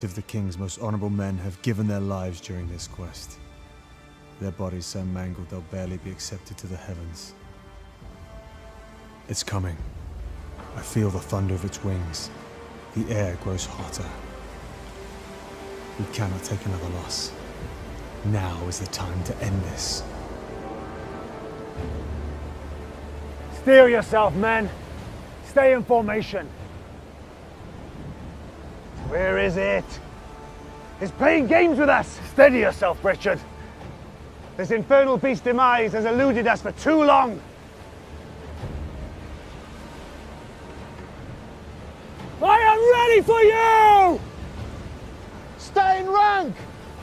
of the king's most honorable men have given their lives during this quest. Their bodies so mangled they'll barely be accepted to the heavens. It's coming. I feel the thunder of its wings. The air grows hotter. We cannot take another loss. Now is the time to end this. Steel yourself, men. Stay in formation. Where is it? It's playing games with us! Steady yourself, Richard. This infernal beast's demise has eluded us for too long. I am ready for you! Stay in rank!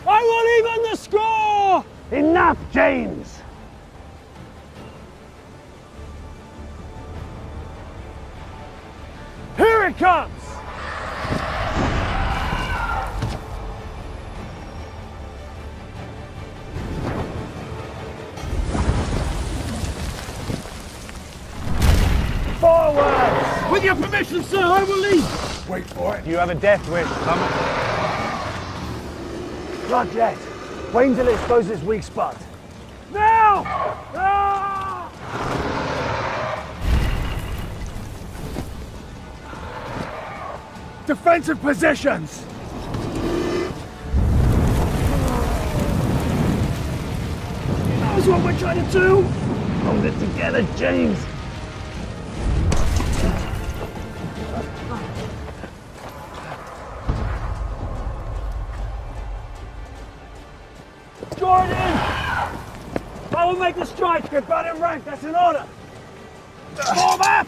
I will even the score! Enough, James! Here it comes! Forward! With your permission, sir, I will lead! Wait for it. You have a death wish. Come on. Not yet. Wait until it exposes its weak spot. Now! Ah! Defensive positions! He knows what we're trying to do! Hold it together, James! Jordan! I will make the strike! Get back in rank, that's an order! Form up!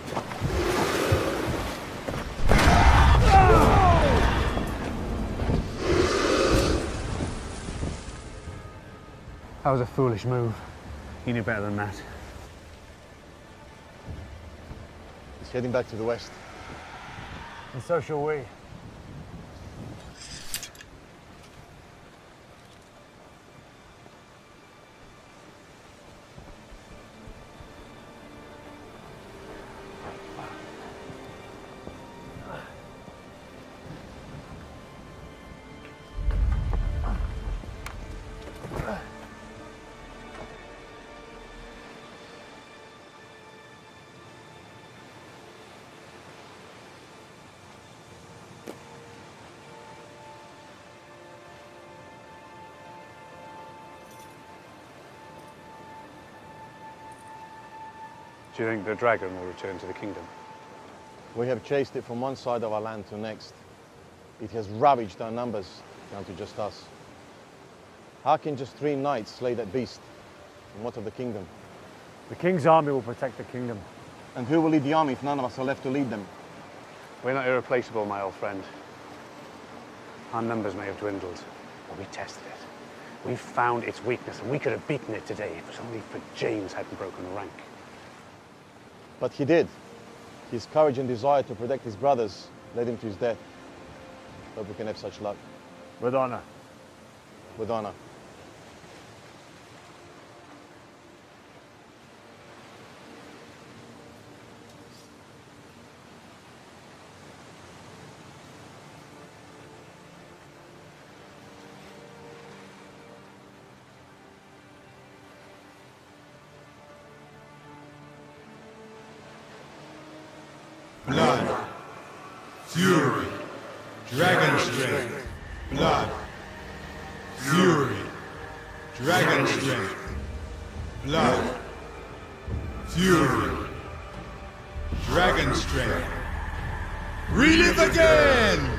That was a foolish move. You knew better than that. He's heading back to the west. And so shall we. Do you think the dragon will return to the kingdom? We have chased it from one side of our land to the next. It has ravaged our numbers down to just us. How can just 3 knights slay that beast? And what of the kingdom? The king's army will protect the kingdom. And who will lead the army if none of us are left to lead them? We're not irreplaceable, my old friend. Our numbers may have dwindled, but we tested it. We found its weakness, and we could have beaten it today if it was only for James hadn't broken rank. But he did. His courage and desire to protect his brothers led him to his death. Hope we can have such luck. With honor. With honor. Blood, fury, dragon strength. Blood, fury, dragon strength. Blood, fury, dragon strength. Relive again!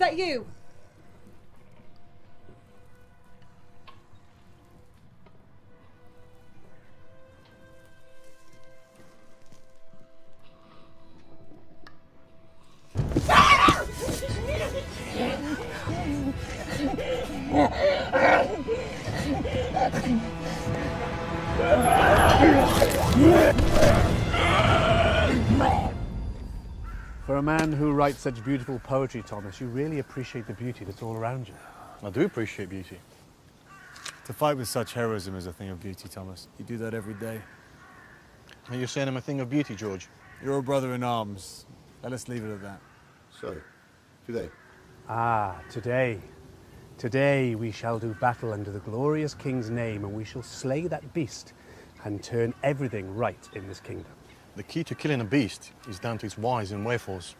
that you? For a man who writes such beautiful poetry, Thomas, you really appreciate the beauty that's all around you. I do appreciate beauty. To fight with such heroism is a thing of beauty, Thomas. You do that every day. Are you saying I'm a thing of beauty, George? You're a brother in arms. Let us leave it at that. So, today. Ah, today. Today we shall do battle under the glorious king's name, and we shall slay that beast and turn everything right in this kingdom. The key to killing a beast is down to its whys and wherefores.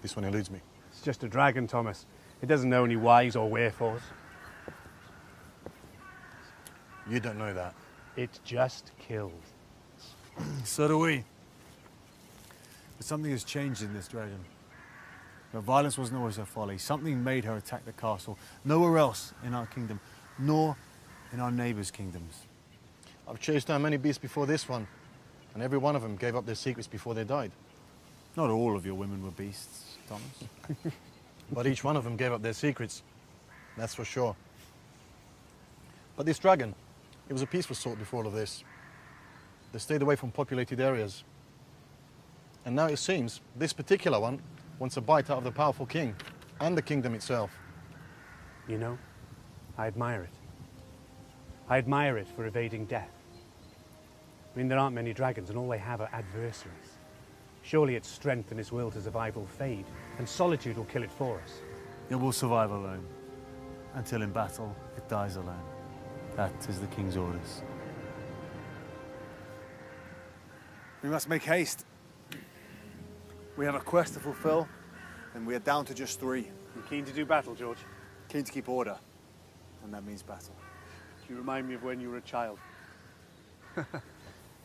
This one eludes me. It's just a dragon, Thomas. It doesn't know any whys or wherefores. You don't know that. It just kills. So do we. But something has changed in this dragon. Her violence wasn't always her folly. Something made her attack the castle. Nowhere else in our kingdom, nor in our neighbours' kingdoms. I've chased down many beasts before this one, and every one of them gave up their secrets before they died. Not all of your women were beasts, Thomas. But each one of them gave up their secrets. That's for sure. But this dragon, it was a peaceful sort before all of this. They stayed away from populated areas. And now it seems this particular one wants a bite out of the powerful king and the kingdom itself. You know, I admire it. I admire it for evading death. I mean, there aren't many dragons, and all they have are adversaries. Surely its strength and its will to survive will fade, and solitude will kill it for us. It will survive alone. Until in battle, it dies alone. That is the king's orders. We must make haste. We have a quest to fulfill, and we are down to just 3. You keen to do battle, George? Keen to keep order, and that means battle. You remind me of when you were a child.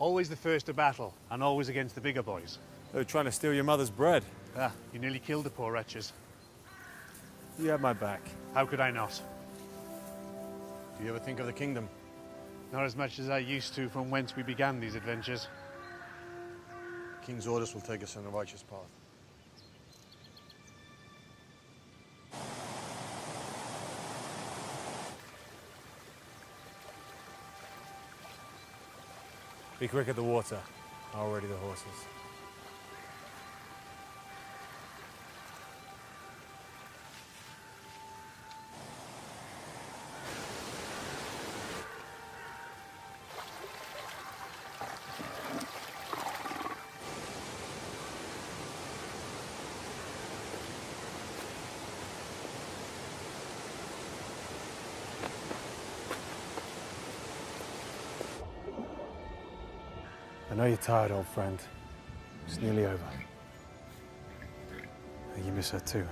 Always the first to battle, and always against the bigger boys. They were trying to steal your mother's bread. Ah, you nearly killed the poor wretches. You had my back. How could I not? Do you ever think of the kingdom? Not as much as I used to from whence we began these adventures. The king's orders will take us on the righteous path. Be quick at the water. I'll ready the horses. I know you're tired, old friend. It's nearly over. And you miss her too, eh?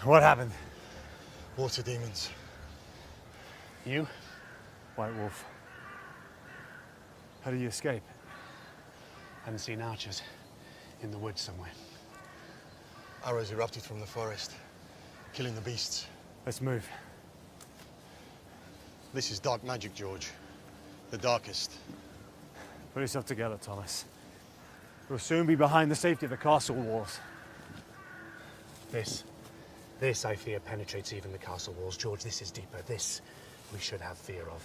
What happened? Water demons. You? White Wolf. How did you escape? Hadn't seen archers. In the woods somewhere. Arrows erupted from the forest, killing the beasts. Let's move. This is dark magic, George. The darkest. Put yourself together, Thomas. We'll soon be behind the safety of the castle walls. This, I fear, penetrates even the castle walls. George, this is deeper. This we should have fear of.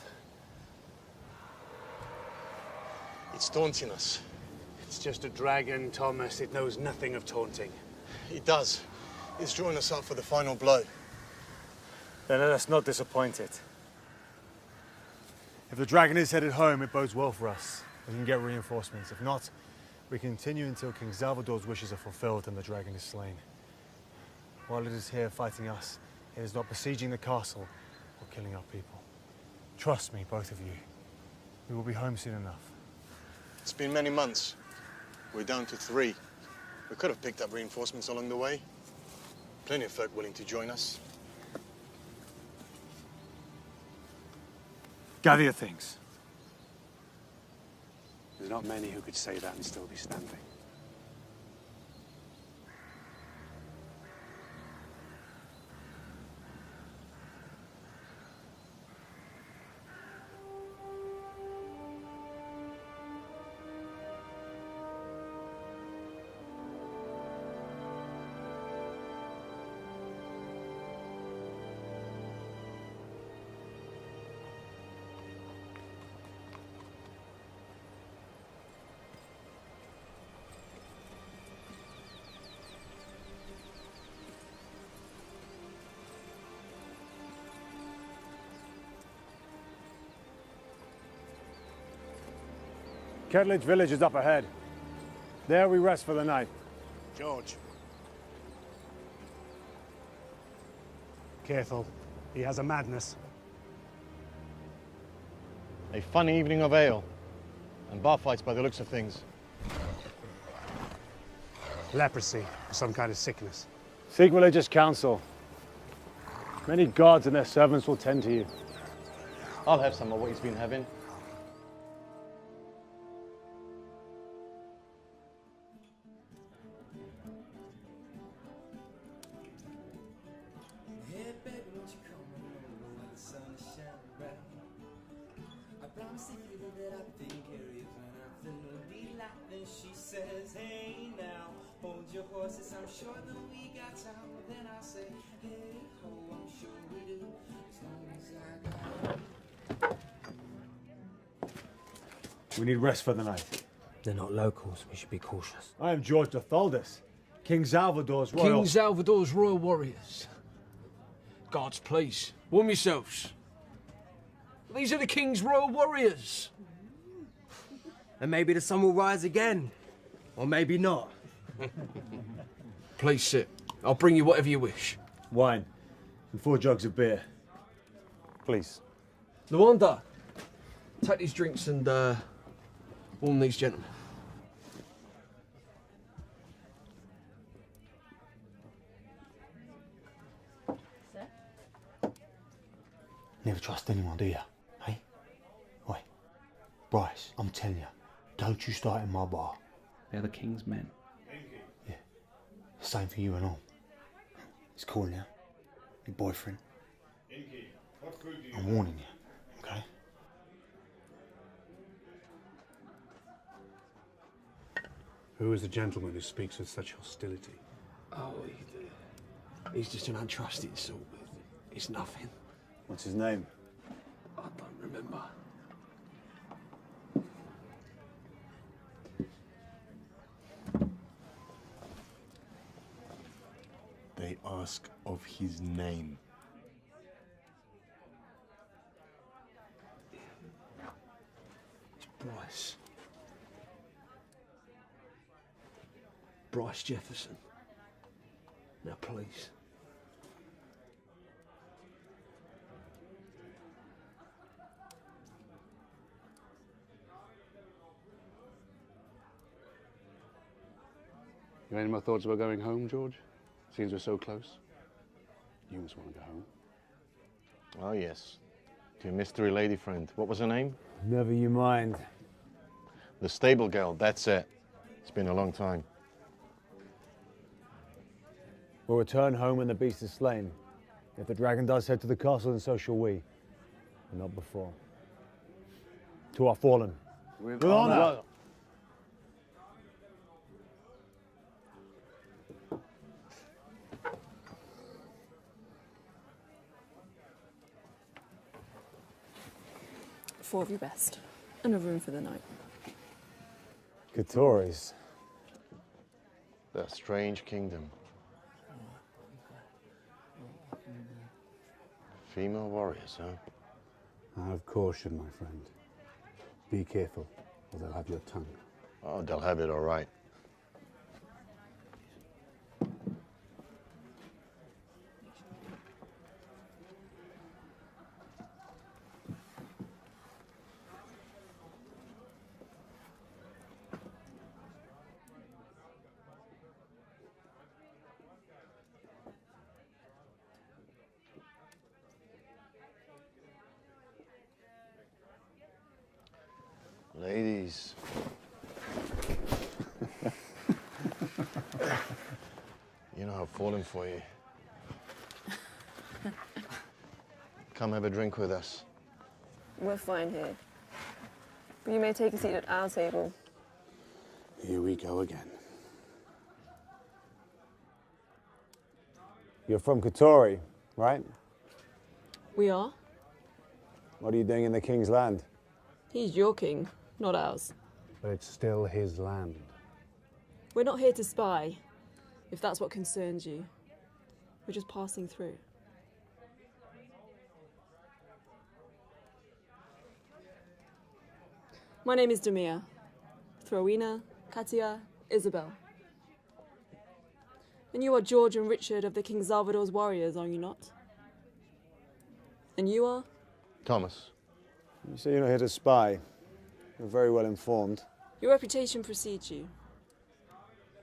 It's taunting us. It's just a dragon, Thomas. It knows nothing of taunting. It does. It's drawing us up for the final blow. Then let us not disappoint it. If the dragon is headed home, it bodes well for us. We can get reinforcements. If not, we continue until King Salvador's wishes are fulfilled and the dragon is slain. While it is here fighting us, it is not besieging the castle or killing our people. Trust me, both of you. We will be home soon enough. It's been many months. We're down to 3. We could have picked up reinforcements along the way. Plenty of folk willing to join us. Gather your things. There's not many who could say that and still be standing. Ketledge village is up ahead. There we rest for the night. George. Careful. He has a madness. A fun evening of ale. And bar fights by the looks of things. Leprosy, or some kind of sickness. Seek religious counsel. Many gods and their servants will tend to you. I'll have some of what he's been having. We need rest for the night. They're not locals. We should be cautious. I am George de Thaldus, King Salvador's royal... King Salvador's royal warriors. Guards, please, warm yourselves. These are the King's royal warriors. And maybe the sun will rise again. Or maybe not. Please sit. I'll bring you whatever you wish. Wine and 4 jugs of beer. Please. Luanda, take these drinks and warm these gentlemen. Never trust anyone, do you? Hey? Oi. Bryce, I'm telling you, don't you start in my bar. They're the King's men. Yeah. Same for you and all. He's calling you. Your boyfriend. I'm warning you, okay? Who is the gentleman who speaks with such hostility? Oh, he's just an untrusted sort. It's nothing. What's his name? I don't remember. They ask of his name. It's Bryce. Bryce Jefferson. Now, please. You have any more thoughts about going home, George? Seems we're so close. You must want to go home. Oh, yes. To your mystery lady friend. What was her name? Never you mind. The stable girl, that's it. It's been a long time. We'll return home when the beast is slain. If the dragon does head to the castle, then so shall we. But not before. To our fallen. With honor. Four of your best. And a room for the night. Katoris. The strange kingdom. Female warriors, huh? Have caution, my friend. Be careful, or they'll have your tongue. Oh, they'll have it all right. Ladies. You know I've fallen for you. Come have a drink with us. We're fine here. But you may take a seat at our table. Here we go again. You're from Katori, right? We are? What are you doing in the king's land? He's your king, not ours. But it's still his land. We're not here to spy, if that's what concerns you. We're just passing through. My name is Demir. Throwina, Katia, Isabel. And you are George and Richard of the King Salvador's warriors, are you not? And you are? Thomas. You say you're not here to spy. You're very well informed. Your reputation precedes you.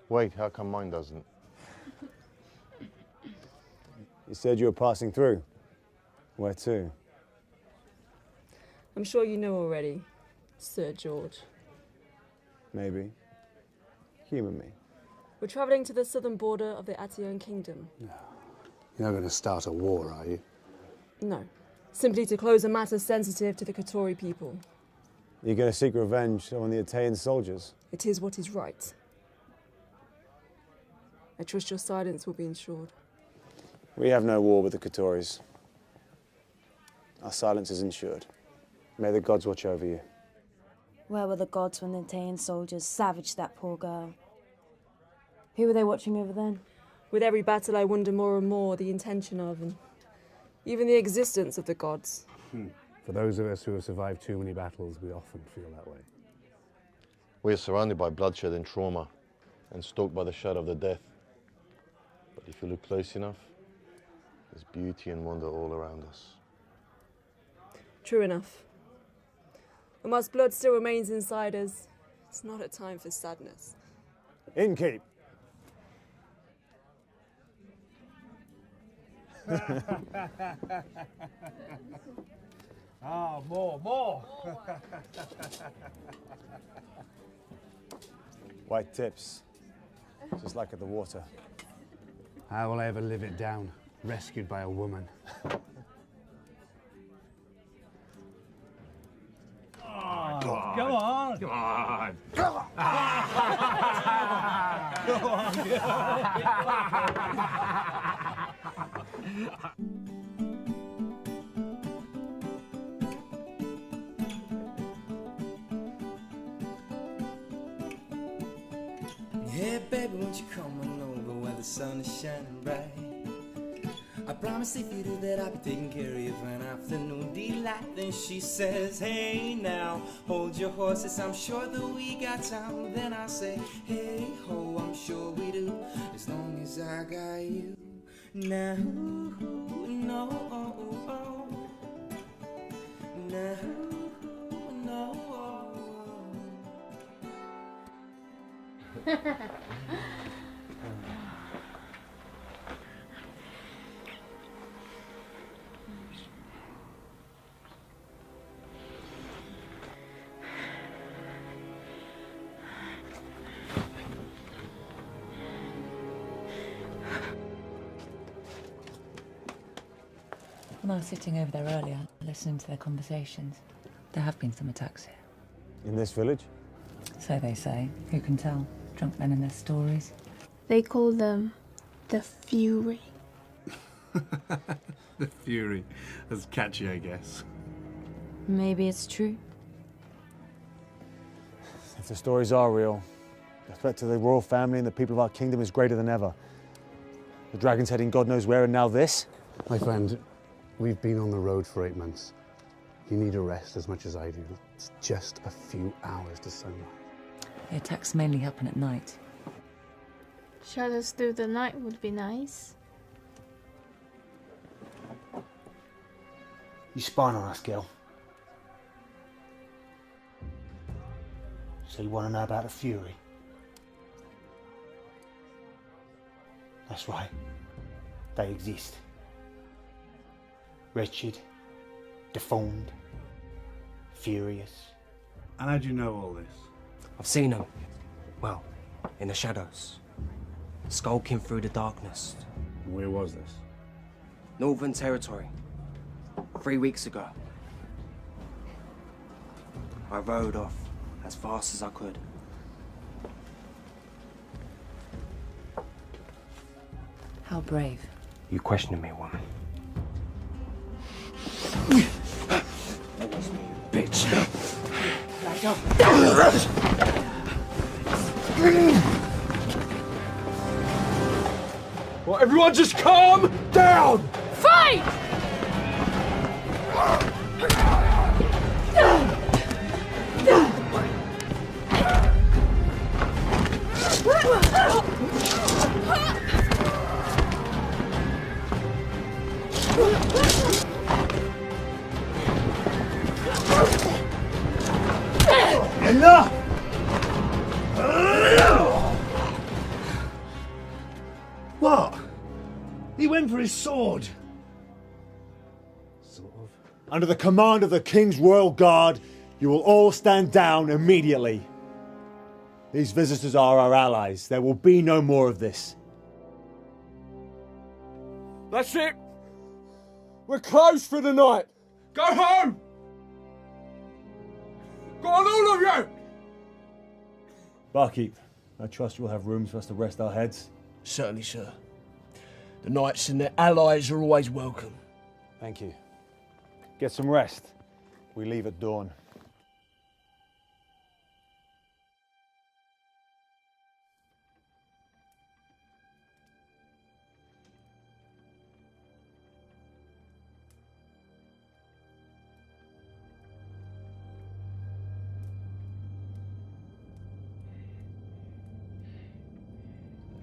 Wait, how come mine doesn't? You said you were passing through. Where to? I'm sure you know already, Sir George. Maybe. Humour me. We're travelling to the southern border of the Ation Kingdom. You're not going to start a war, are you? No. Simply to close a matter sensitive to the Katori people. You're going to seek revenge on the Atean soldiers? It is what is right. I trust your silence will be ensured. We have no war with the Katoris. Our silence is ensured. May the gods watch over you. Where were the gods when the Atean soldiers savaged that poor girl? Who were they watching over then? With every battle I wonder more and more the intention of and even the existence of the gods. For those of us who have survived too many battles, we often feel that way. We are surrounded by bloodshed and trauma, and stalked by the shadow of the death. But if you look close enough, there's beauty and wonder all around us. True enough. But whilst blood still remains inside us, it's not a time for sadness. Innkeep! Ah, more. White tips. Just like at the water. How will I ever live it down? Rescued by a woman. Come on. Hey baby, won't you come on over while the sun is shining bright? I promise if you do that, I'll be taking care of you for an afternoon delight. Then she says, hey now, hold your horses, I'm sure that we got time. Then I say, hey ho, I'm sure we do, as long as I got you. Now, no, now, no. When I was sitting over there earlier, listening to their conversations, there have been some attacks here. In this village? So they say. Who can tell? Drunk men and their stories. They call them the Fury. The Fury. That's catchy, I guess. Maybe it's true. If the stories are real, the threat to the royal family and the people of our kingdom is greater than ever. The dragon's heading God knows where, and now this? My friend, we've been on the road for 8 months. You need a rest as much as I do. It's just a few hours to sunrise. The attacks mainly happen at night. Shadows through the night would be nice. You spying on us, girl? So you want to know about the Fury? That's right. They exist. Wretched, deformed, furious. And how do you know all this? I've seen them. Well, in the shadows. Skulking through the darkness. Where was this? Northern Territory. 3 weeks ago. I rode off as fast as I could. How brave. You questioning me, woman? That was me, you bitch. Back up. Well, everyone just calm down! Fight! Enough! What? He went for his sword. Sort of. Under the command of the King's Royal Guard, you will all stand down immediately. These visitors are our allies. There will be no more of this. That's it! We're closed for the night! Go home! Go on, all of you! Barkeep, I trust you will have rooms for us to rest our heads. Certainly, sir. The knights and their allies are always welcome. Thank you. Get some rest. We leave at dawn.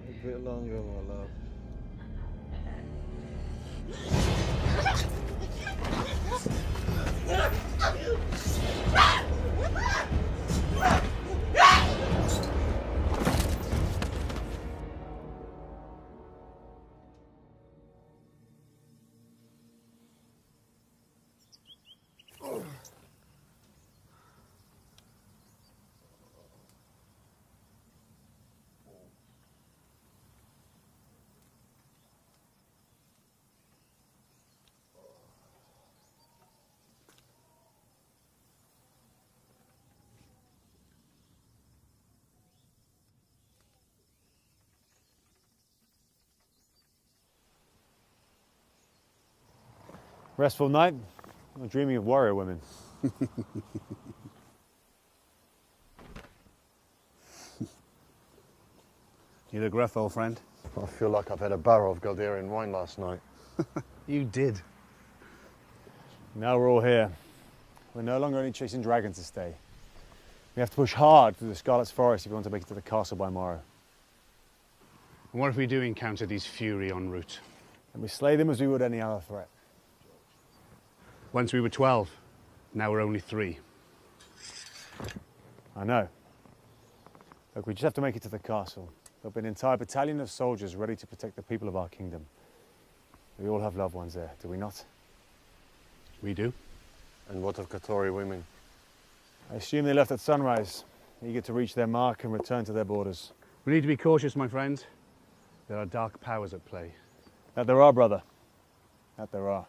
A bit longer, my love. Restful night? I'm dreaming of warrior women. You look rough, old friend. I feel like I've had a barrel of Galderian wine last night. You did. Now we're all here. We're no longer only chasing dragons to stay. We have to push hard through the Scarlet's Forest if we want to make it to the castle by morrow. And what if we do encounter these Fury en route? And we slay them as we would any other threat. Once we were 12, now we're only 3. I know. Look, we just have to make it to the castle. There'll be an entire battalion of soldiers ready to protect the people of our kingdom. We all have loved ones there, do we not? We do. And what of Katori women? I assume they left at sunrise, eager to reach their mark and return to their borders. We need to be cautious, my friend. There are dark powers at play. That there are, brother. That there are.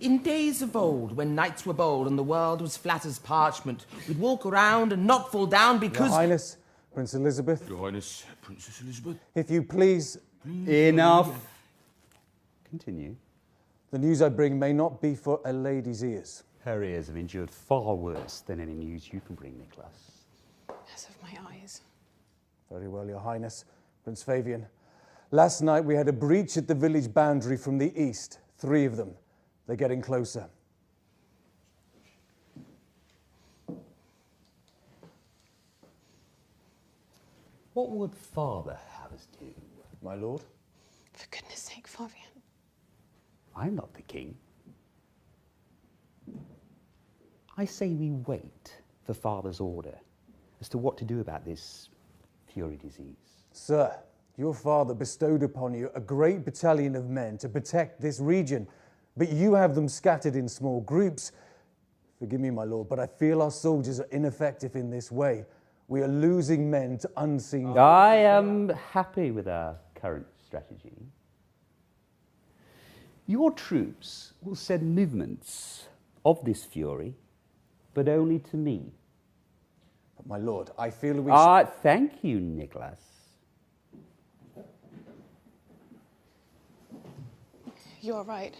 In days of old, when knights were bold and the world was flat as parchment, we'd walk around and not fall down because... Your Highness, Prince Elizabeth. Your Highness, Princess Elizabeth. If you please... Enough. Continue. The news I bring may not be for a lady's ears. Her ears have endured far worse than any news you can bring, Nicholas. As of my eyes. Very well, Your Highness. Prince Fabian. Last night we had a breach at the village boundary from the east. 3 of them. They're getting closer. What would Father have us do? My lord? For goodness sake, Fabian. I'm not the king. I say we wait for Father's order as to what to do about this fury disease. Sir, your father bestowed upon you a great battalion of men to protect this region, but you have them scattered in small groups. Forgive me, my lord, but I feel our soldiers are ineffective in this way. We are losing men to unseen... I am happy with our current strategy. Your troops will send movements of this fury, but only to me. But my lord, I feel we... Thank you, Nicholas. You're right.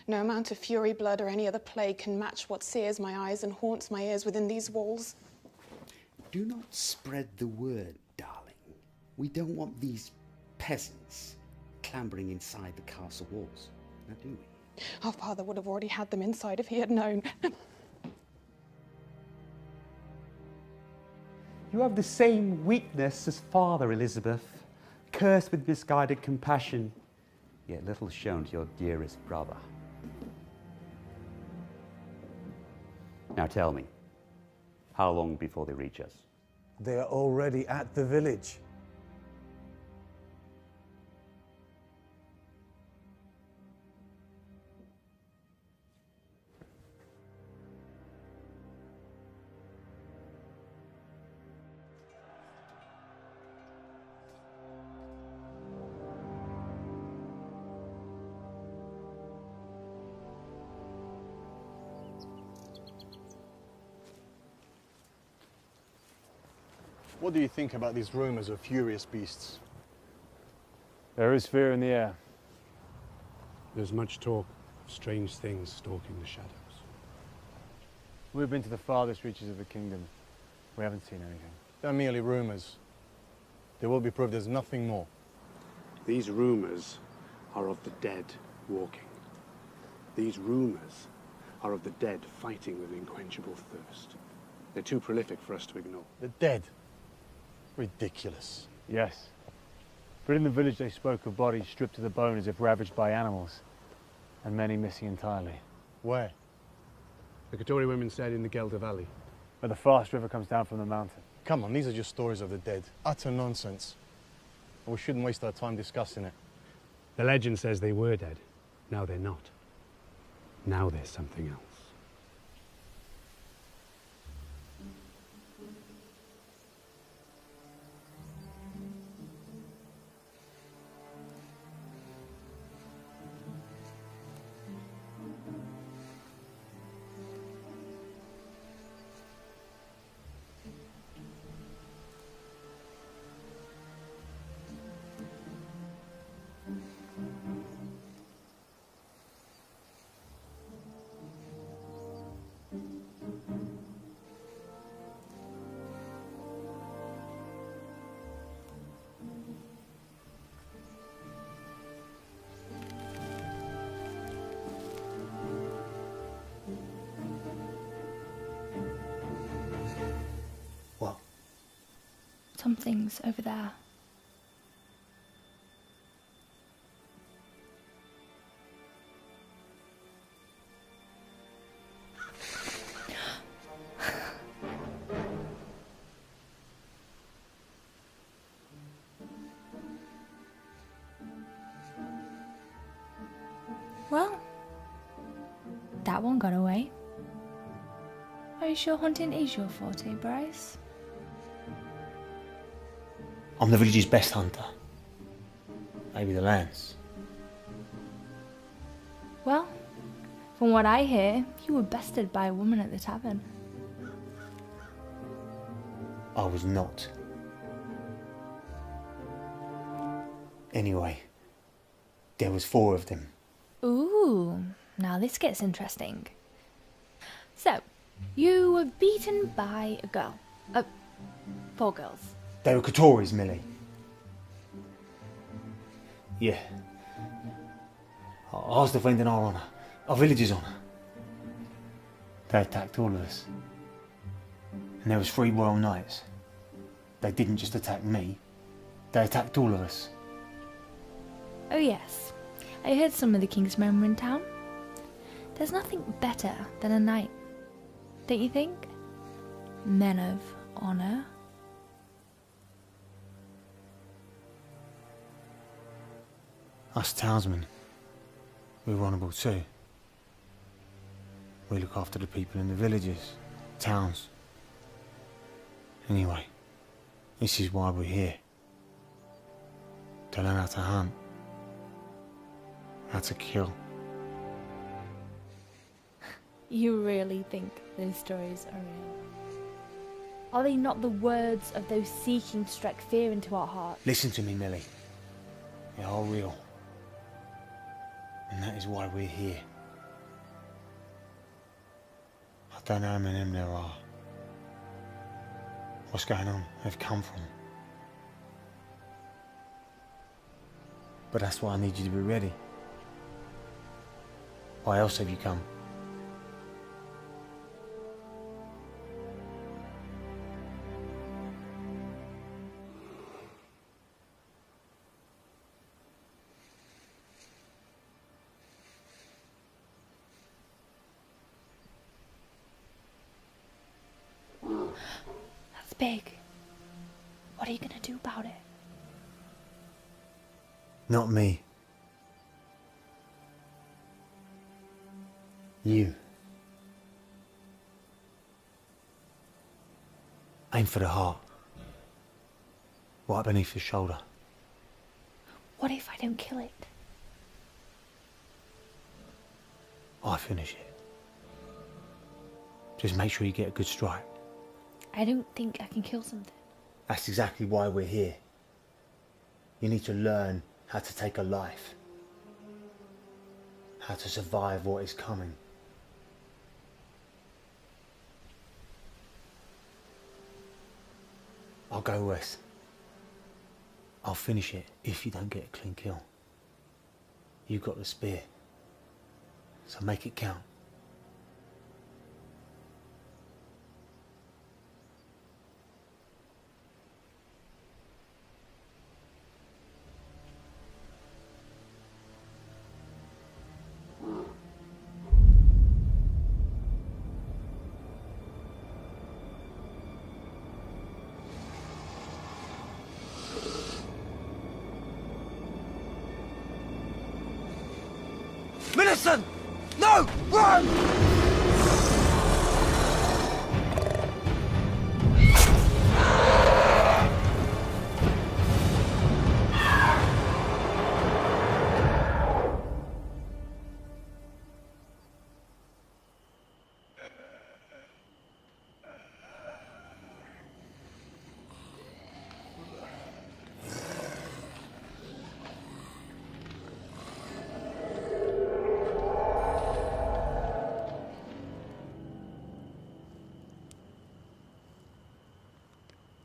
No amount of fury, blood, or any other plague can match what sears my eyes and haunts my ears within these walls. Do not spread the word, darling. We don't want these peasants clambering inside the castle walls, now do we? Our father would have already had them inside if he had known. You have the same weakness as Father, Elizabeth, cursed with misguided compassion, yet little shown to your dearest brother. Now tell me, how long before they reach us? They are already at the village. What do you think about these rumors of furious beasts? There is fear in the air. There's much talk of strange things stalking the shadows. We've been to the farthest reaches of the kingdom. We haven't seen anything. They're merely rumors. They will be proved as nothing more. These rumors are of the dead walking. These rumors are of the dead fighting with unquenchable thirst. They're too prolific for us to ignore. The dead? Ridiculous. Yes. But in the village they spoke of bodies stripped to the bone as if ravaged by animals, and many missing entirely. Where? The Katori women said in the Gelder Valley. Where the fast river comes down from the mountain. Come on, these are just stories of the dead. Utter nonsense. We shouldn't waste our time discussing it. The legend says they were dead. Now they're not. Now there's something else. Something's over there. Well, that one got away. Are you sure hunting is your forte, Bryce? I'm the village's best hunter. Maybe the land's. Well, From what I hear, you were bested by a woman at the tavern. I was not. Anyway, there was 4 of them. Ooh, now this gets interesting. So, you were beaten by a girl. 4 girls. They were Katoris, Millie. Yeah. I was defending our honour, our village's honour. They attacked all of us. And there was 3 royal knights. They didn't just attack me, they attacked all of us. Oh yes, I heard some of the king's men were in town. There's nothing better than a knight, don't you think? Men of honour. Us townsmen, we're honourable too. We look after the people in the villages, towns. Anyway, this is why we're here. To learn how to hunt, how to kill. You really think those stories are real? Are they not the words of those seeking to strike fear into our hearts? Listen to me, Millie. They are real. And that is why we're here. I don't know how many of them there are. What's going on? They've come from. But that's why I need you to be ready. Why else have you come? That's big. What are you gonna do about it? Not me. You. Aim for the heart. Right beneath the shoulder. What if I don't kill it? I finish it. Just make sure you get a good strike. I don't think I can kill something. That's exactly why we're here. You need to learn how to take a life. How to survive what is coming. I'll go west. I'll finish it if you don't get a clean kill. You got the spear. So make it count. Millicent! No! Run!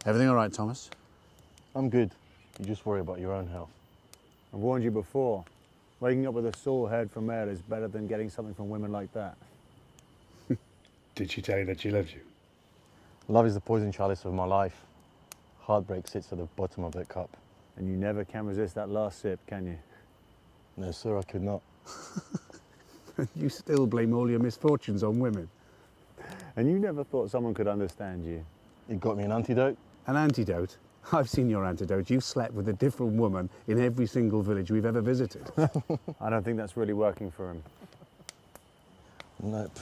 Everything all right, Thomas? I'm good. You just worry about your own health. I've warned you before. Waking up with a sore head from ale is better than getting something from women like that. Did she tell you that she loves you? Love is the poison chalice of my life. Heartbreak sits at the bottom of that cup. And you never can resist that last sip, can you? No, sir, I could not. You still blame all your misfortunes on women. And you never thought someone could understand you? You got me an antidote? An antidote? I've seen your antidote. You've slept with a different woman in every single village we've ever visited. I don't think that's really working for him. Nope,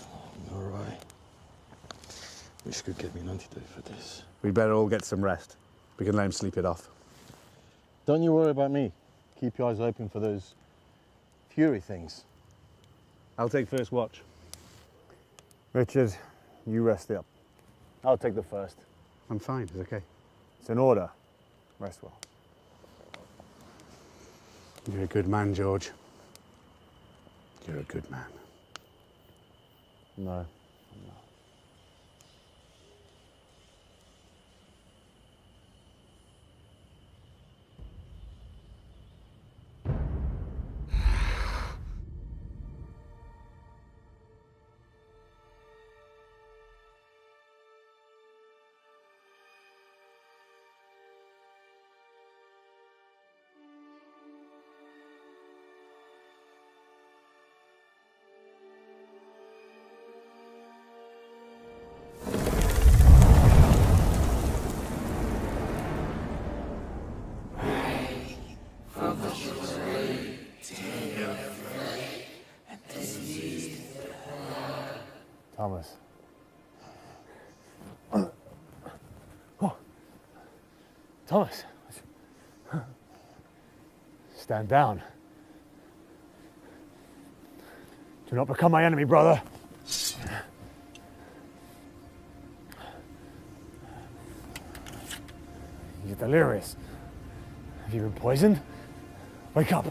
all right. Wish you could get me an antidote for this. We'd better all get some rest. We can let him sleep it off. Don't you worry about me. Keep your eyes open for those Fury things. I'll take first watch. Richard, you rest up. I'll take the first. I'm fine, it's okay. It's an order. Rest well. You're a good man, George. You're a good man. No, I'm not. Thomas. Oh. Thomas. Stand down. Do not become my enemy, brother. You're delirious. Have you been poisoned? Wake up.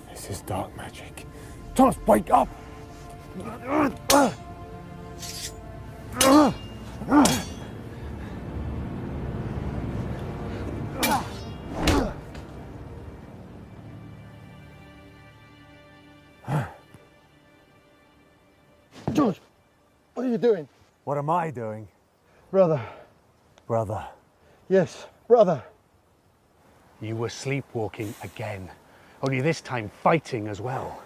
This is dark magic. Thomas, wake up! George, what are you doing? What am I doing? Brother. Brother. Yes, brother. You were sleepwalking again. Only this time fighting as well.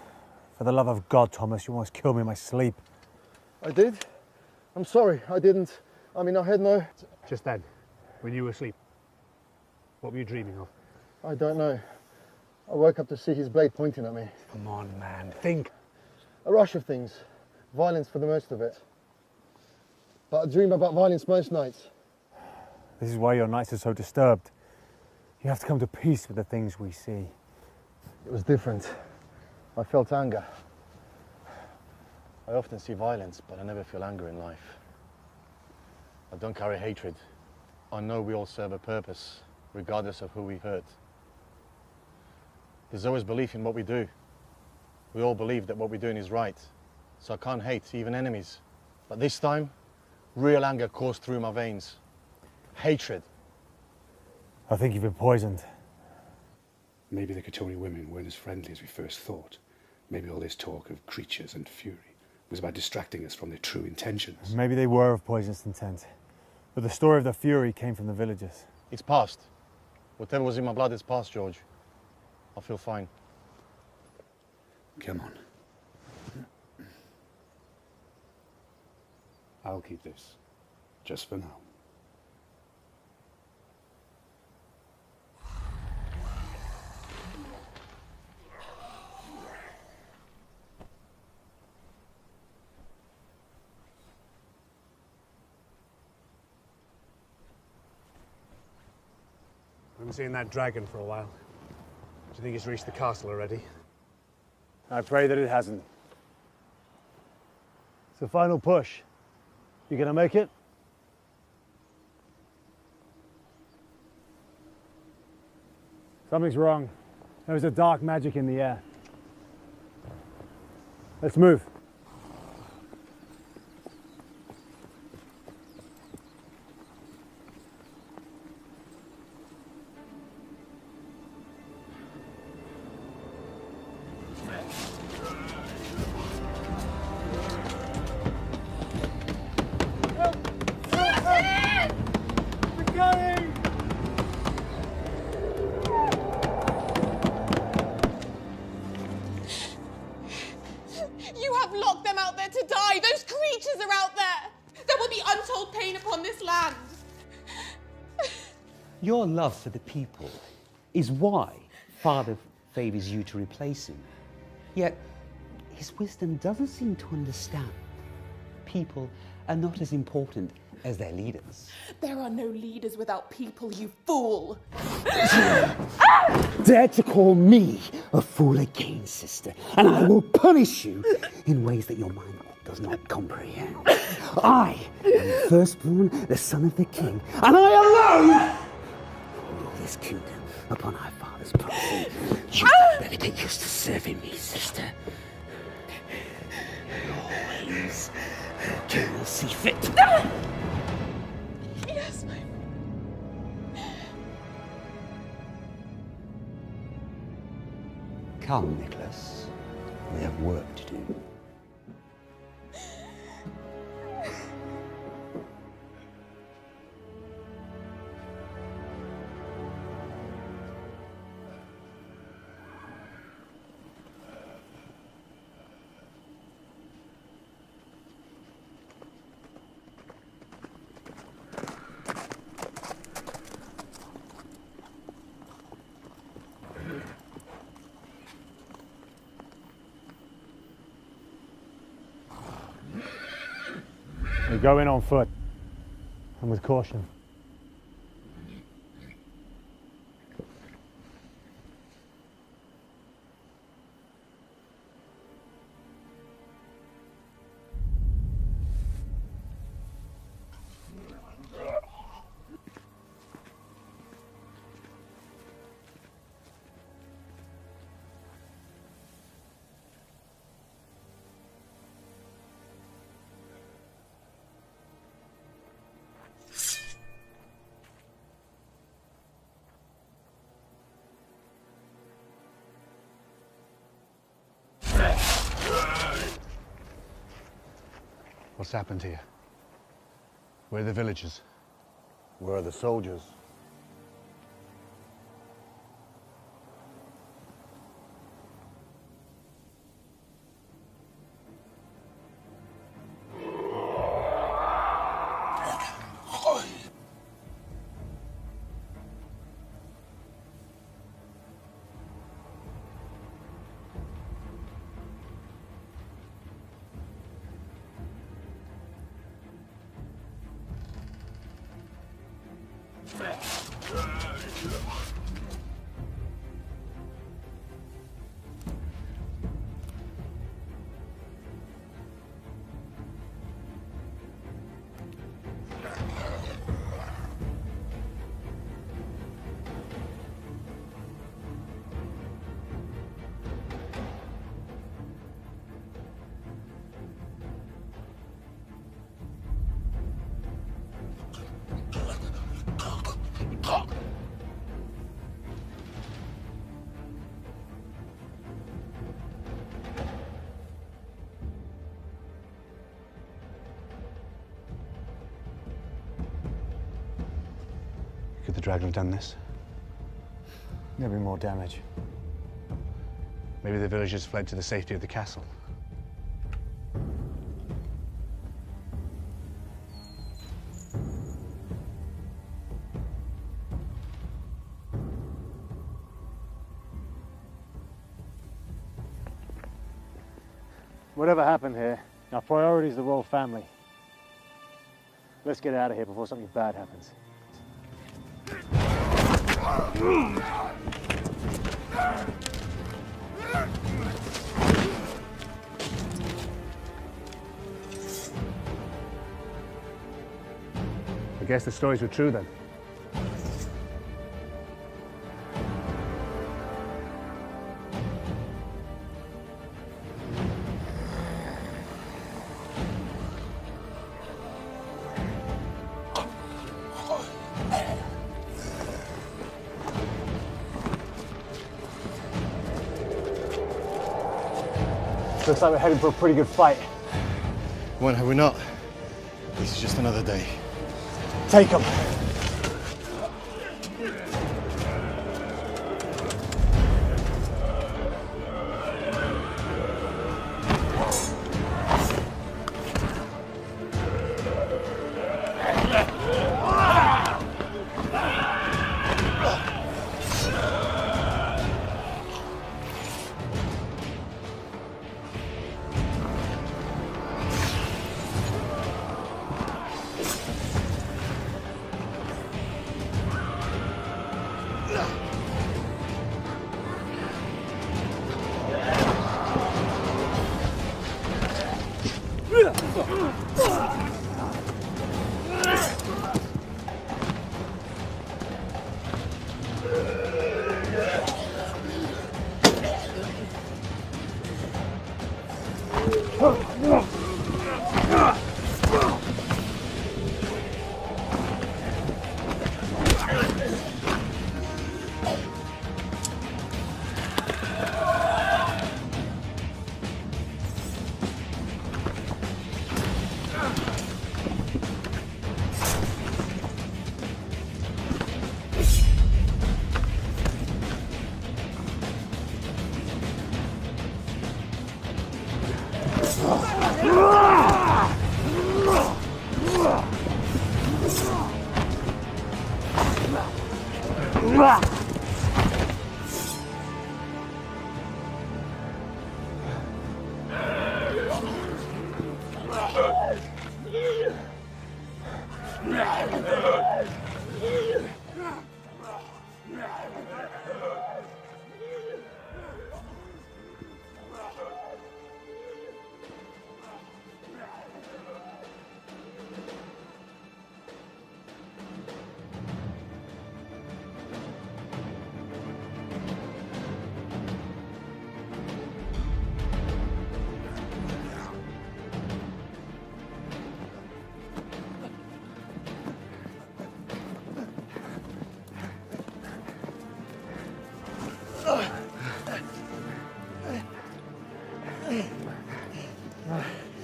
For the love of God, Thomas, you almost killed me in my sleep. I did? I'm sorry, I didn't. I mean, I had no... Just then, when you were asleep, what were you dreaming of? I don't know. I woke up to see his blade pointing at me. Come on, man, think. A rush of things. Violence for the most of it. But I dream about violence most nights. This is why your nights are so disturbed. You have to come to peace with the things we see. It was different. I felt anger. I often see violence, but I never feel anger in life. I don't carry hatred. I know we all serve a purpose, regardless of who we hurt. There's always belief in what we do. We all believe that what we're doing is right, so I can't hate, even enemies. But this time, real anger coursed through my veins. Hatred. I think you've been poisoned. Maybe the Catoni women weren't as friendly as we first thought. Maybe all this talk of creatures and fury was about distracting us from their true intentions. Maybe they were of poisonous intent. But the story of the fury came from the villagers. It's past. Whatever was in my blood is past, George. I feel fine. Come on. I'll keep this, just for now. I haven't seen that dragon for a while. Do you think it's reached the castle already? I pray that it hasn't. It's the final push. You gonna make it? Something's wrong. There's a dark magic in the air. Let's move. You have locked them out there to die. Those creatures are out there. There will be untold pain upon this land. Your love for the people is why Father favours you to replace him. Yet, his wisdom doesn't seem to understand. People are not as important as their leaders. There are no leaders without people, you fool. Dare to call me a fool again, sister, and I will punish you in ways that your mind does not comprehend. I am the firstborn, the son of the king, and I alone rule this kingdom upon our father's property. You better get used to serving me, sister. Always, your king will see fit. Yes, my... Come, Nicholas. We have work to do. We go in on foot and with caution. What's happened here? Where are the villagers? Where are the soldiers? Could the dragon have done this? There'll be more damage. Maybe the villagers fled to the safety of the castle. Whatever happened here, our priority is the royal family. Let's get out of here before something bad happens. I guess the stories were true then. Looks like we're heading for a pretty good fight. When have we not? This is just another day. Take them.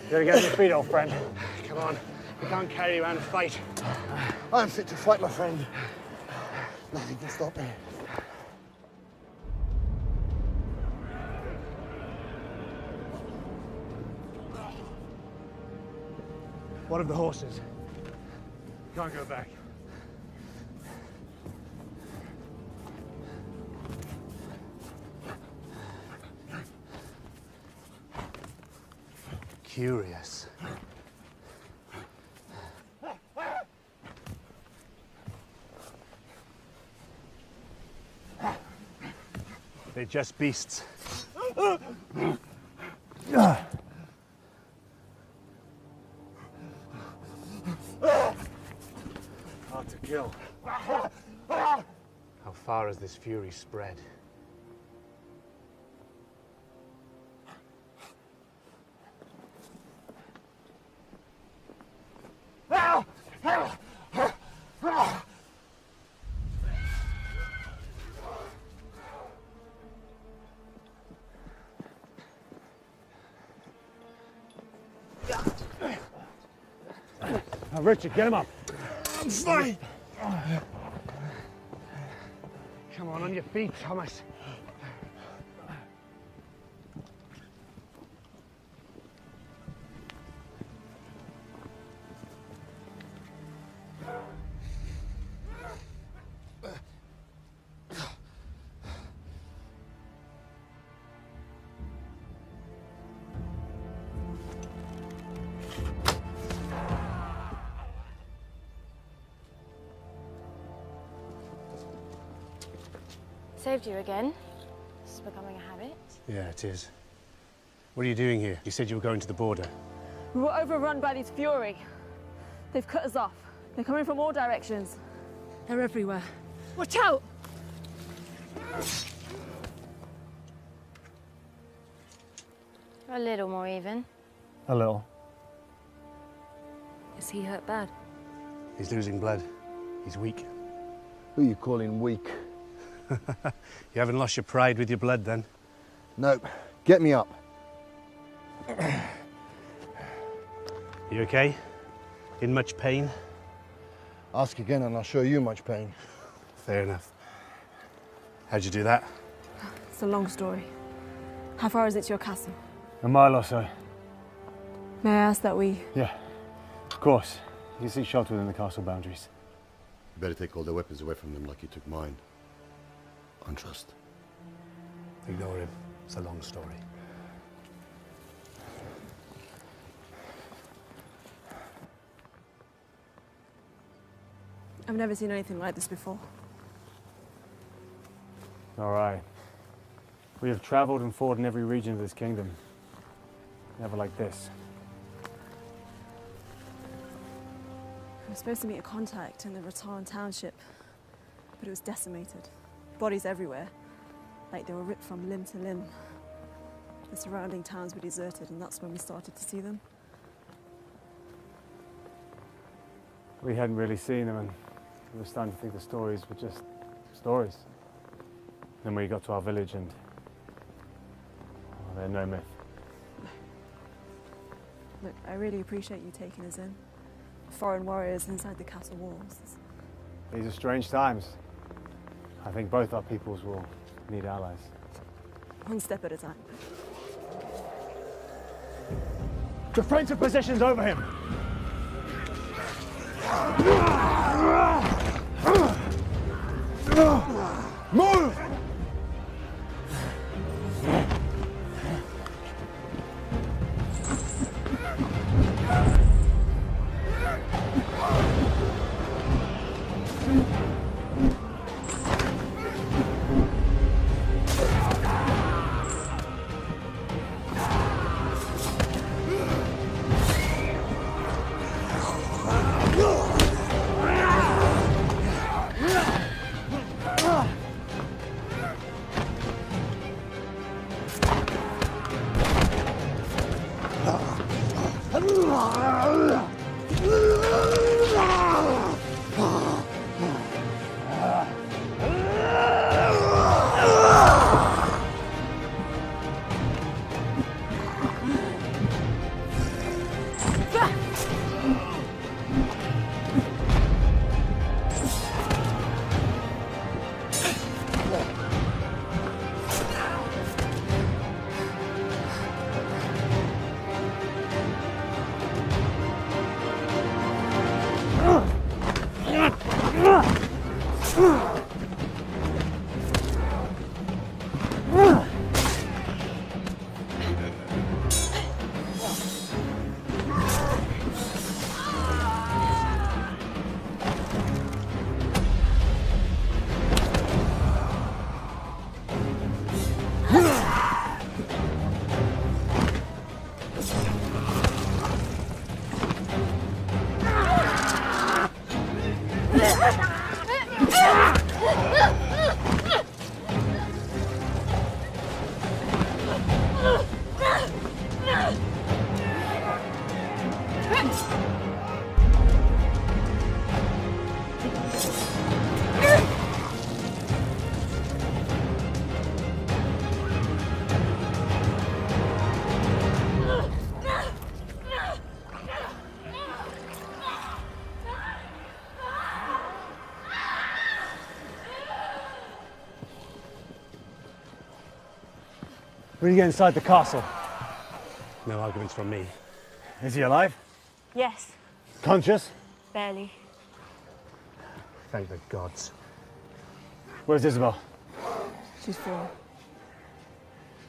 You gotta get on your feet, old friend. Come on. We can't carry you around and fight. I'm fit to fight, my friend. Nothing can stop me. What of the horses? Can't go back. Curious. They're just beasts. Hard to kill. How far has this fury spread? Now, Richard, get him up. I'm fine. Come on your feet, Thomas. Saved you again. This is becoming a habit. Yeah, it is. What are you doing here? You said you were going to the border. We were overrun by these Fury. They've cut us off. They're coming from all directions. They're everywhere. Watch out! A little more even. A little. Is he hurt bad? He's losing blood. He's weak. Who are you calling weak? You haven't lost your pride with your blood, then? Nope. Get me up. You okay? In much pain? Ask again and I'll show you much pain. Fair enough. How'd you do that? It's a long story. How far is it to your castle? A mile or so. May I ask that we... Yeah, of course. You can seek shelter within the castle boundaries. You better take all their weapons away from them like you took mine. On trust. Ignore him. It's a long story. I've never seen anything like this before. All right. We have traveled and fought in every region of this kingdom. Never like this. I was supposed to meet a contact in the Rattan township, but it was decimated. Bodies everywhere, like they were ripped from limb to limb. The surrounding towns were deserted, and that's when we started to see them. We hadn't really seen them, and we were starting to think the stories were just stories. Then we got to our village, and they're no myth. Look, I really appreciate you taking us in. Foreign warriors inside the castle walls. These are strange times. I think both our peoples will need allies. One step at a time. Defensive positions over him! Move! When you get inside the castle. No arguments from me. Is he alive? Yes. Conscious? Barely. Thank the gods. Where's Isabel? She's fallen.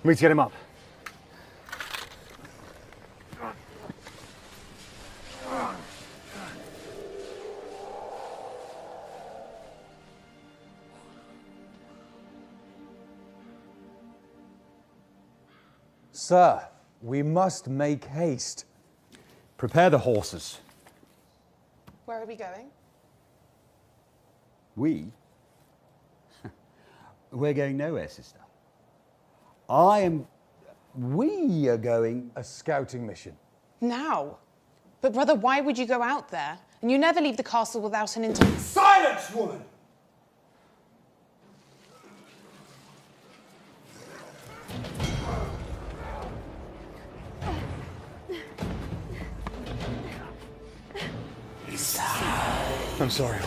We need to get him up. Sir, we must make haste. Prepare the horses. Where are we going? We? We're going nowhere, sister. We are going... A scouting mission. Now? But brother, why would you go out there? And you never leave the castle without an Silence, woman! I'm sorry.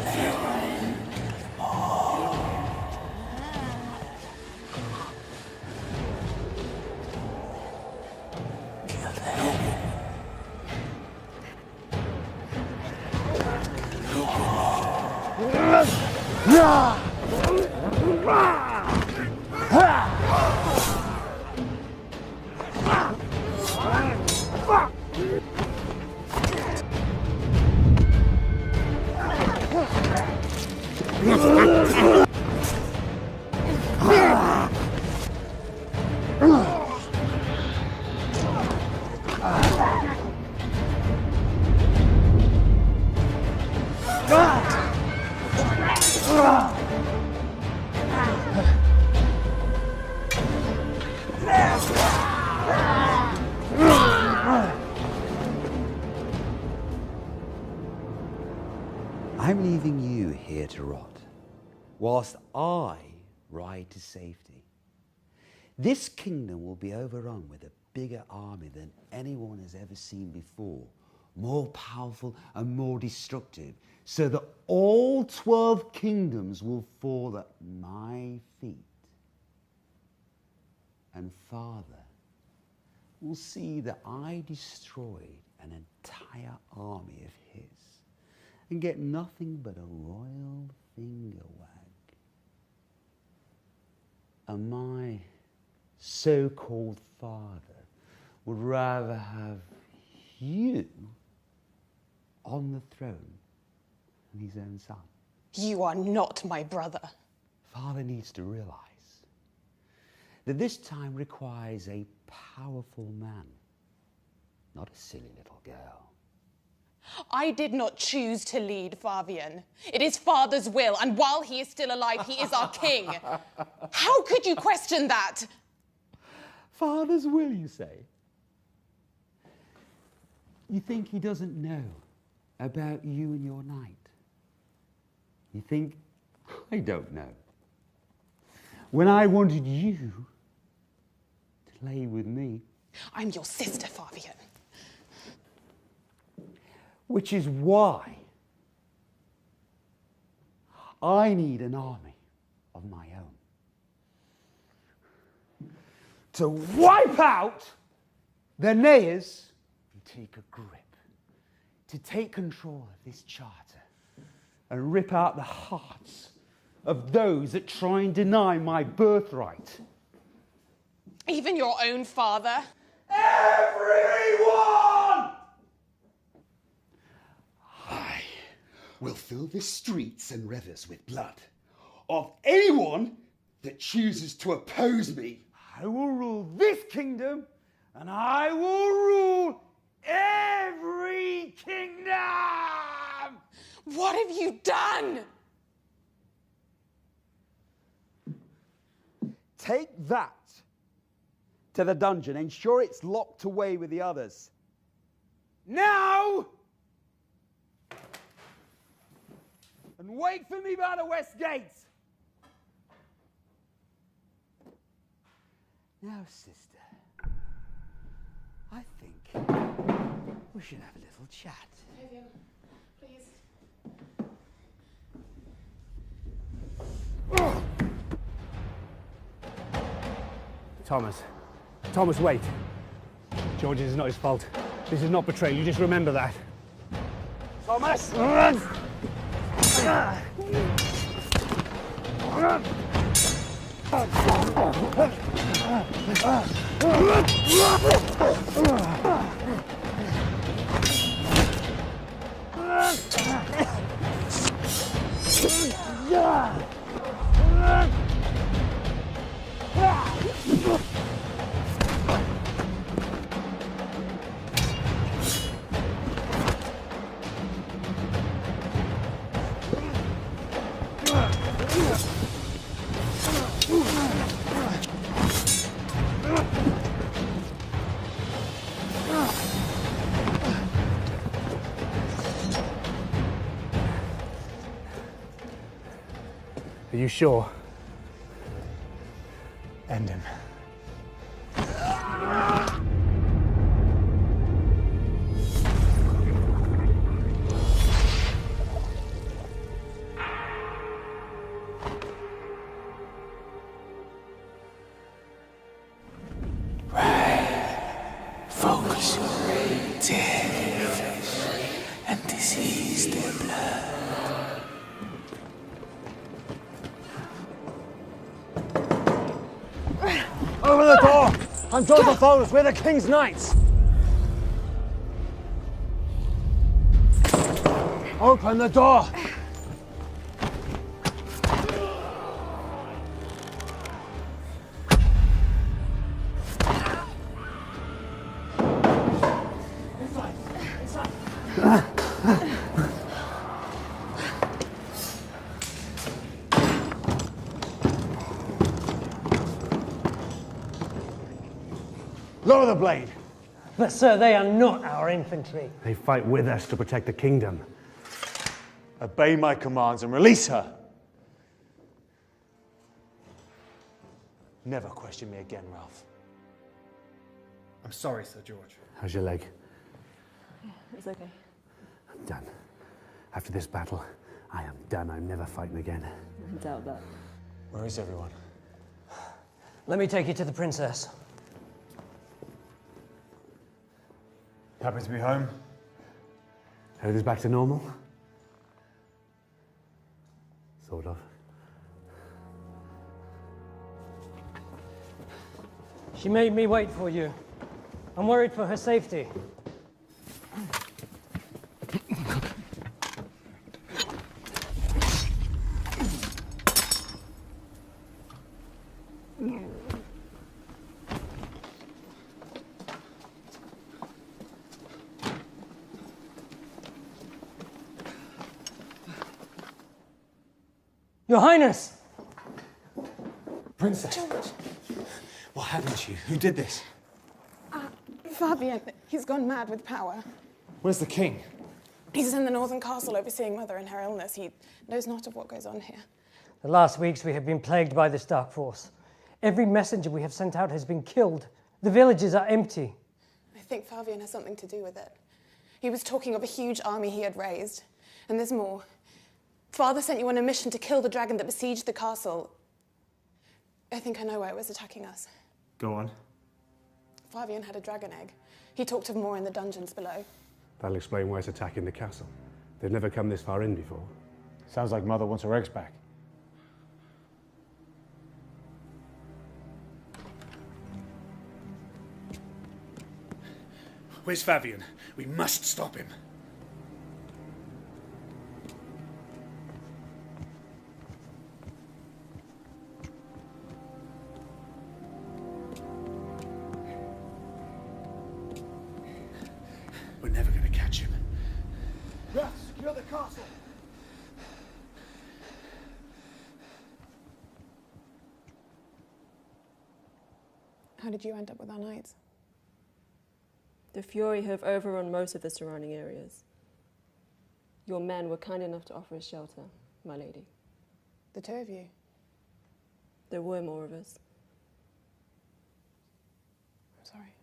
whilst I ride to safety. This kingdom will be overrun with a bigger army than anyone has ever seen before, more powerful and more destructive, so that all 12 kingdoms will fall at my feet. And Father will see that I destroyed an entire army of his and get nothing but a royal finger wag. And my so-called father would rather have you on the throne than his own son. You are not my brother. Father needs to realize that this time requires a powerful man, not a silly little girl. I did not choose to lead Favian. It is Father's will, and while he is still alive, he is our king. How could you question that? Father's will, you say? You think he doesn't know about you and your knight? You think I don't know? When I wanted you to lay with me. I'm your sister, Favian. Which is why I need an army of my own to wipe out the Nayers and take a grip, to take control of this charter and rip out the hearts of those that try and deny my birthright. Even your own father? Everyone! I will fill the streets and rivers with blood of anyone that chooses to oppose me. I will rule this kingdom, and I will rule every kingdom! What have you done? Take that to the dungeon. Ensure it's locked away with the others. Now! And wait for me by the west gate. Now, sister, I think we should have a little chat. Favian, please. Thomas, wait. George, it is not his fault. This is not betrayal. You just remember that. Thomas! Are you sure? End him. Focus your death and disease their blood. Open the door! I'm Jonathan Follis, we're the King's Knights! Open the door! Lower the blade. But sir, they are not our infantry. They fight with us to protect the kingdom. Obey my commands and release her. Never question me again, Ralph. I'm sorry, Sir George. How's your leg? Yeah, it's okay. I'm done. After this battle, I am done. I'm never fighting again. I doubt that. Where is everyone? Let me take you to the princess. Happy to be home? Everything's back to normal? Sort of. She made me wait for you. I'm worried for her safety. Your Highness! Princess, George. what happened to you? Who did this? Fabian, he's gone mad with power. Where's the king? He's in the northern castle overseeing Mother in her illness. He knows not of what goes on here. The last weeks we have been plagued by this dark force. Every messenger we have sent out has been killed. The villages are empty. I think Fabian has something to do with it. He was talking of a huge army he had raised. And there's more. Father sent you on a mission to kill the dragon that besieged the castle. I think I know why it was attacking us. Go on. Fabian had a dragon egg. He talked of more in the dungeons below. That'll explain why it's attacking the castle. They've never come this far in before. Sounds like Mother wants her eggs back. Where's Fabian? We must stop him. We're never going to catch him. Ralph, secure the castle. How did you end up with our knights? The Fury have overrun most of the surrounding areas. Your men were kind enough to offer us shelter, my lady. The two of you? There were more of us. I'm sorry.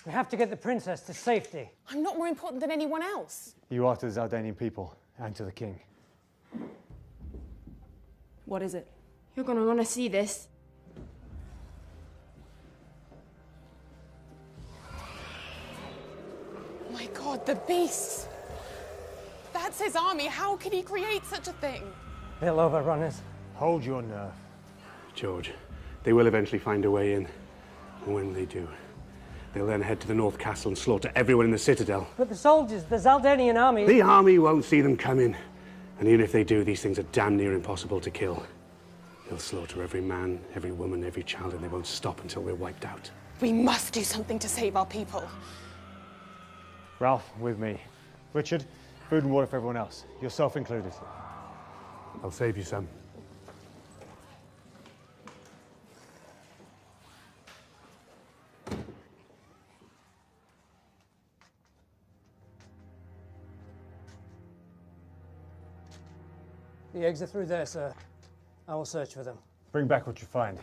We have to get the princess to safety. I'm not more important than anyone else. You are to the Zaldanian people and to the king. What is it? You're gonna wanna see this. My God, the beasts! That's his army. How could he create such a thing? They'll overrun us. Hold your nerve. George, they will eventually find a way in. And when they do, they'll then head to the North Castle and slaughter everyone in the Citadel. But the soldiers, the Zaldanian army... The army won't see them coming. And even if they do, these things are damn near impossible to kill. They'll slaughter every man, every woman, every child, and they won't stop until we're wiped out. We must do something to save our people. Ralph, with me. Richard, food and water for everyone else, yourself included. I'll save you some. The eggs are through there, sir. I will search for them. Bring back what you find.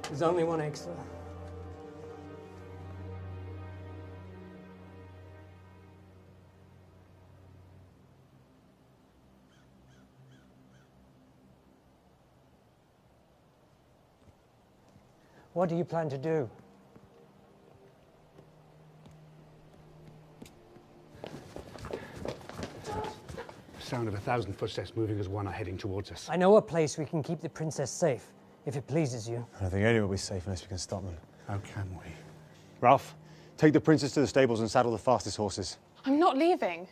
There's only one egg, sir. What do you plan to do? Sound of 1,000 footsteps moving as one are heading towards us. I know a place we can keep the princess safe, if it pleases you. I don't think anyone will be safe unless we can stop them. How can we? Ralph, take the princess to the stables and saddle the fastest horses. I'm not leaving.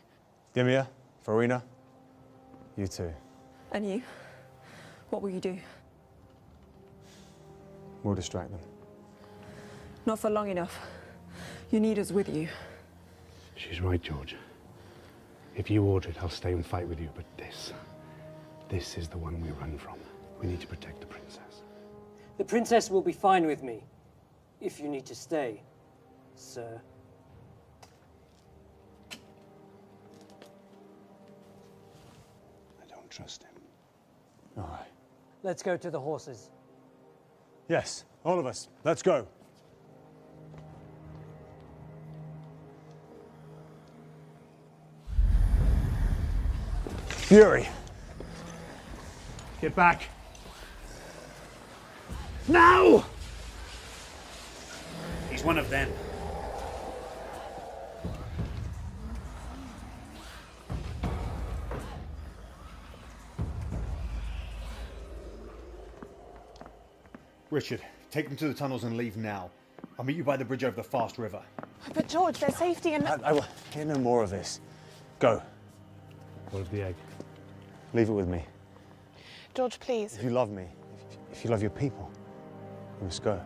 Dimia, Farina, you too. And you? What will you do? We'll distract them. Not for long enough. You need us with you. She's right, George. If you order it, I'll stay and fight with you, but this is the one we run from. We need to protect the princess. The princess will be fine with me, if you need to stay, sir. I don't trust him. All right. Let's go to the horses. Yes, all of us. Let's go. Fury! Get back! Now! He's one of them. Richard, take them to the tunnels and leave now. I'll meet you by the bridge over the Fast River. But George, their safety and... I will hear no more of this. Go. What of the egg? Leave it with me. George, please. If you love me, if you love your people, you must go.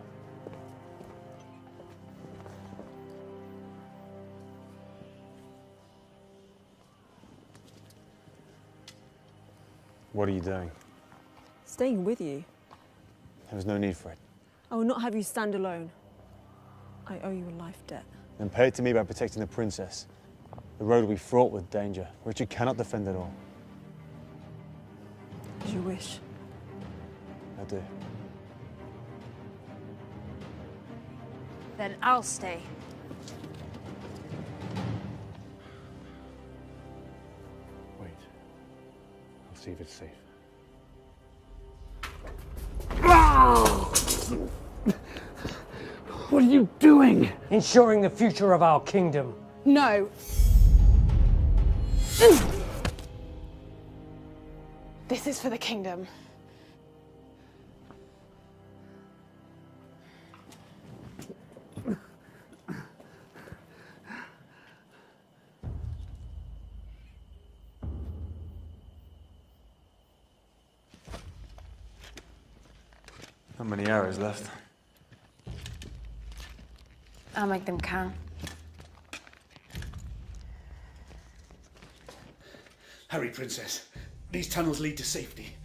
What are you doing? Staying with you. There was no need for it. I will not have you stand alone. I owe you a life debt. Then pay it to me by protecting the princess. The road will be fraught with danger. Richard cannot defend it all. As you wish. I do. Then I'll stay. Wait. I'll see if it's safe. What are you doing? Ensuring the future of our kingdom. No. This is for the kingdom. Not many arrows left. I'll make them count. Hurry, Princess. These tunnels lead to safety.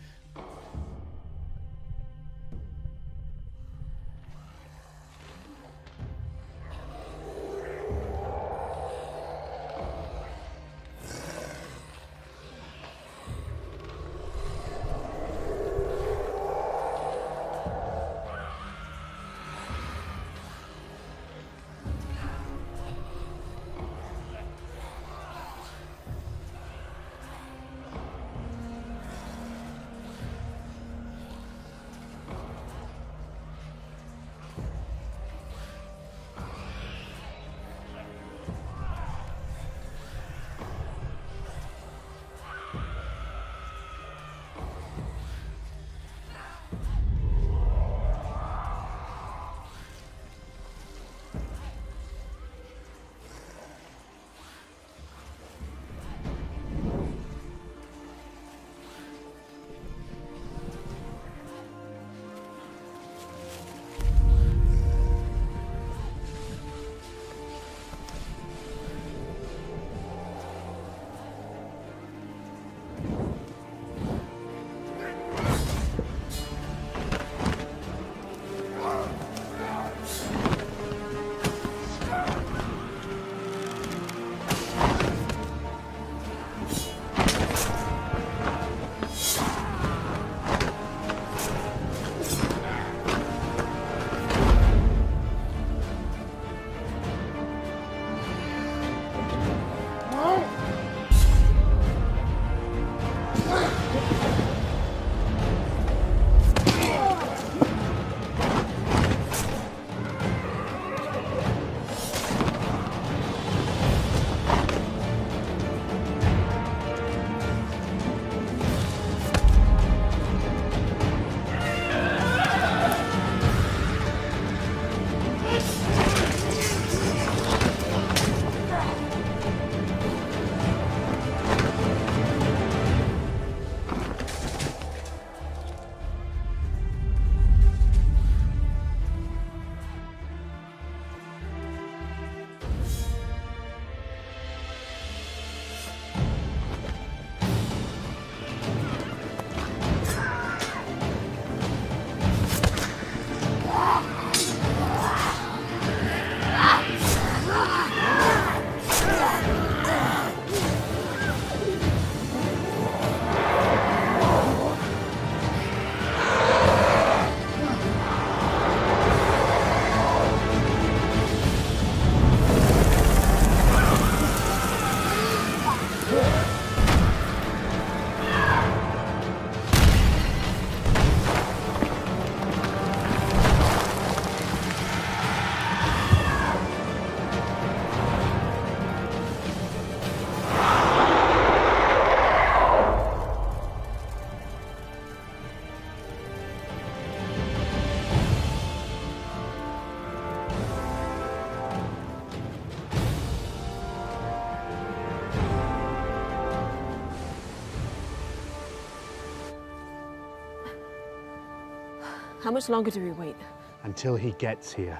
How much longer do we wait? Until he gets here.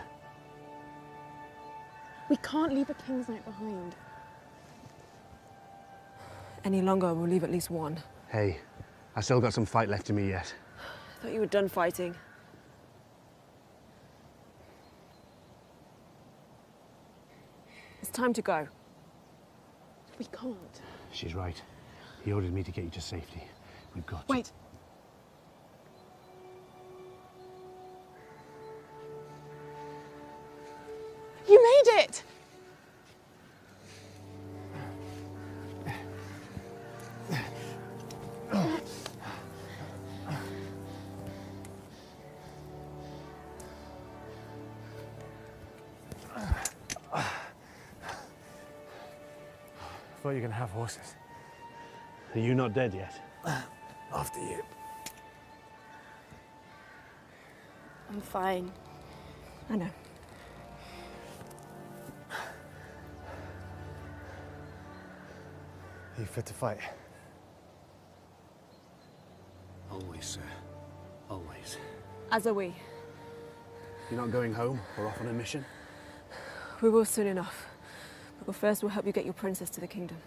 We can't leave a King's Knight behind. Any longer, we'll leave at least one. Hey, I still got some fight left in me yet. I thought you were done fighting. It's time to go. We can't. She's right. He ordered me to get you to safety. We've got to. Wait. You made it! I thought you were going to have horses. Are you not dead yet? After you. I'm fine. I know. Are you fit to fight? Always, sir. Always. As are we. You're not going home or off on a mission? We will soon enough. But first, we'll help you get your princess to the kingdom.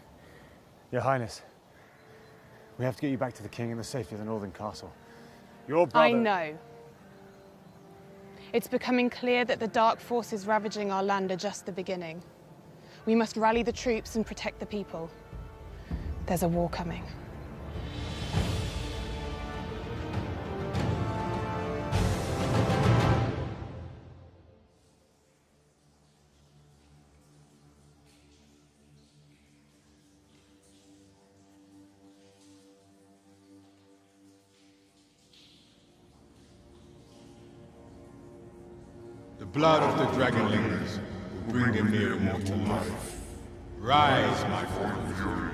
Your Highness, we have to get you back to the king and the safety of the northern castle. Your brother... I know. It's becoming clear that the dark forces ravaging our land are just the beginning. We must rally the troops and protect the people. There's a war coming. The blood of the dragonlings will bring them near immortal life. Rise, my fallen fury.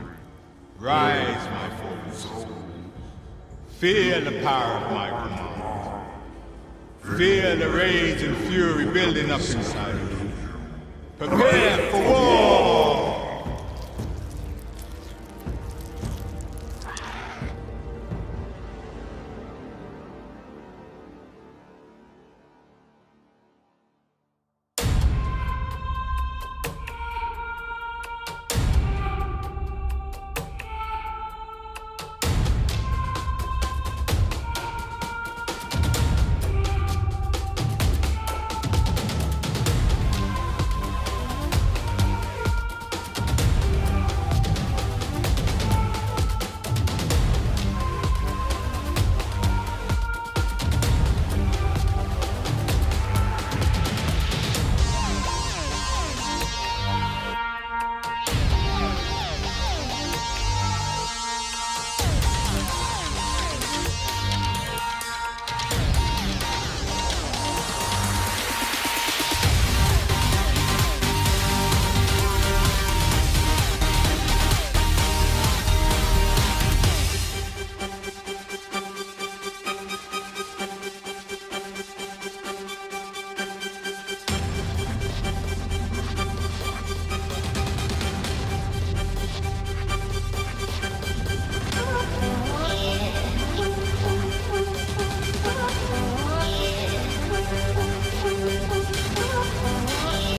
Rise, my fallen soul. Feel the power of my command. Feel the rage and fury building up inside you. Prepare